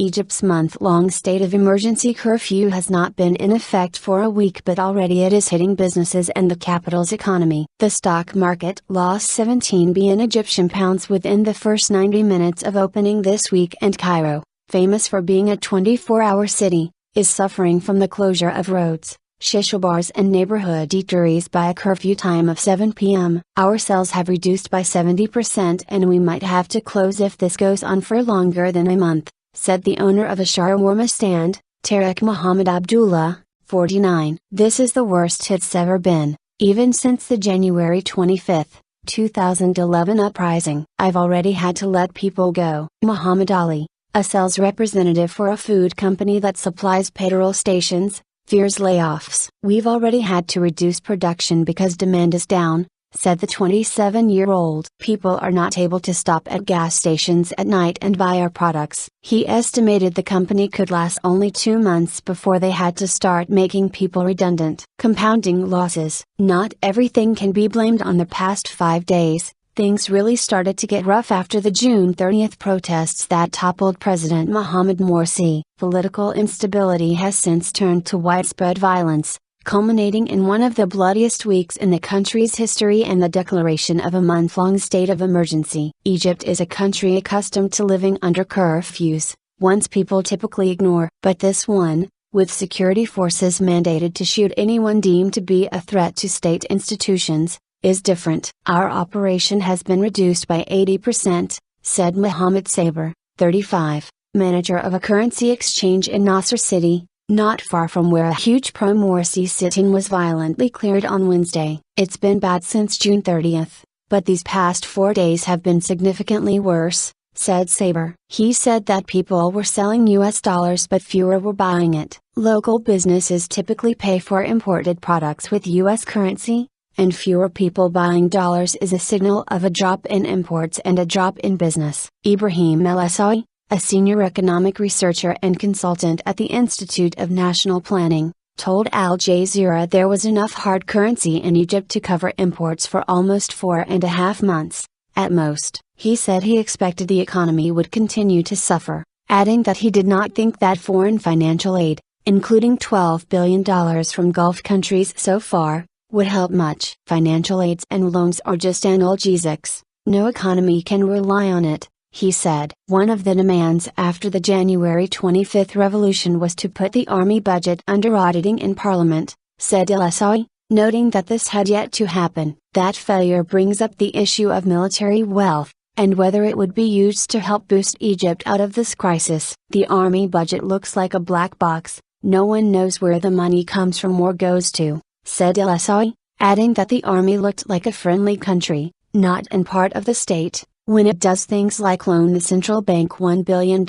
Egypt's month-long state of emergency curfew has not been in effect for a week, but already it is hitting businesses and the capital's economy. The stock market lost 17 billion Egyptian pounds within the first 90 minutes of opening this week, and Cairo, famous for being a 24-hour city, is suffering from the closure of roads, shisha bars and neighborhood eateries by a curfew time of 7 p.m. Our sales have reduced by 70% and we might have to close if this goes on for longer than a month, said the owner of a shawarma stand, Tareq Mohamed Abdulla, 49. This is the worst it's ever been, even since the January 25, 2011 uprising. I've already had to let people go. Mohamed Ali, a sales representative for a food company that supplies petrol stations, fears layoffs. We've already had to reduce production because demand is down, said the 27-year-old. People are not able to stop at gas stations at night and buy our products. He estimated the company could last only 2 months before they had to start making people redundant. Compounding losses. Not everything can be blamed on the past 5 days. Things really started to get rough after the June 30th protests that toppled President Mohamed Morsi. Political instability has since turned to widespread violence, culminating in one of the bloodiest weeks in the country's history and the declaration of a month-long state of emergency. Egypt is a country accustomed to living under curfews, ones people typically ignore. But this one, with security forces mandated to shoot anyone deemed to be a threat to state institutions, is different. Our operation has been reduced by 80%, said Mohammed Saber, 35, manager of a currency exchange in Nasser City, not far from where a huge pro-Morsi sit-in was violently cleared on Wednesday. It's been bad since June 30th, but these past 4 days have been significantly worse, said Saber. He said that people were selling US dollars but fewer were buying it. Local businesses typically pay for imported products with US currency, and fewer people buying dollars is a signal of a drop in imports and a drop in business. Ibrahim El-Asawi, a senior economic researcher and consultant at the Institute of National Planning, told Al Jazeera there was enough hard currency in Egypt to cover imports for almost 4.5 months, at most. He said he expected the economy would continue to suffer, adding that he did not think that foreign financial aid, including $12 billion from Gulf countries so far, would help much. Financial aids and loans are just analgesics. No economy can rely on it, he said. One of the demands after the January 25 revolution was to put the army budget under auditing in parliament, said El-Asawi, noting that this had yet to happen. That failure brings up the issue of military wealth, and whether it would be used to help boost Egypt out of this crisis. The army budget looks like a black box. No one knows where the money comes from or goes to, said El-Asawi, adding that the army looked like a friendly country, not an part of the state, when it does things like loan the central bank $1 billion,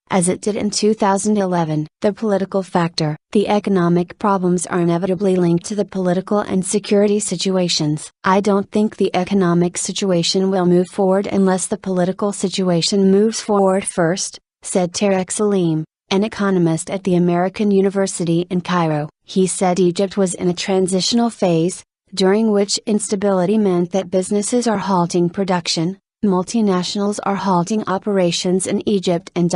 as it did in 2011. The political factor. The economic problems are inevitably linked to the political and security situations. I don't think the economic situation will move forward unless the political situation moves forward first, said Tareq Salim, an economist at the American University in Cairo. He said Egypt was in a transitional phase, during which instability meant that businesses are halting production, multinationals are halting operations in Egypt, and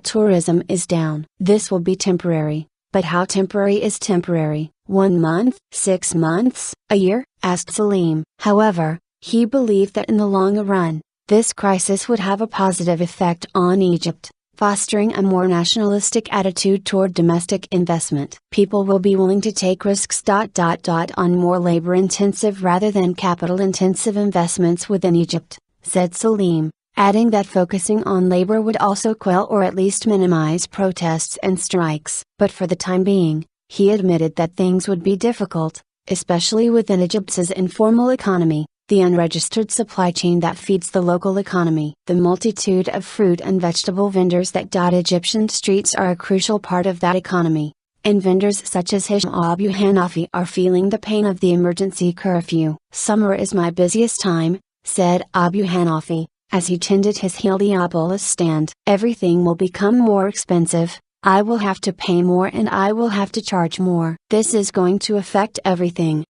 tourism is down. This will be temporary, but how temporary is temporary? 1 month, 6 months, a year? Asked Salim. However, he believed that in the long run, this crisis would have a positive effect on Egypt, fostering a more nationalistic attitude toward domestic investment. People will be willing to take risks. On more labor-intensive rather than capital-intensive investments within Egypt, said Salim, adding that focusing on labor would also quell or at least minimize protests and strikes. But for the time being, he admitted that things would be difficult, especially within Egypt's informal economy, the unregistered supply chain that feeds the local economy. The multitude of fruit and vegetable vendors that dot Egyptian streets are a crucial part of that economy, and vendors such as Hisham Abu Hanafi are feeling the pain of the emergency curfew. Summer is my busiest time, said Abu Hanafi, as he tended his Heliopolis stand. Everything will become more expensive, I will have to pay more and I will have to charge more. This is going to affect everything.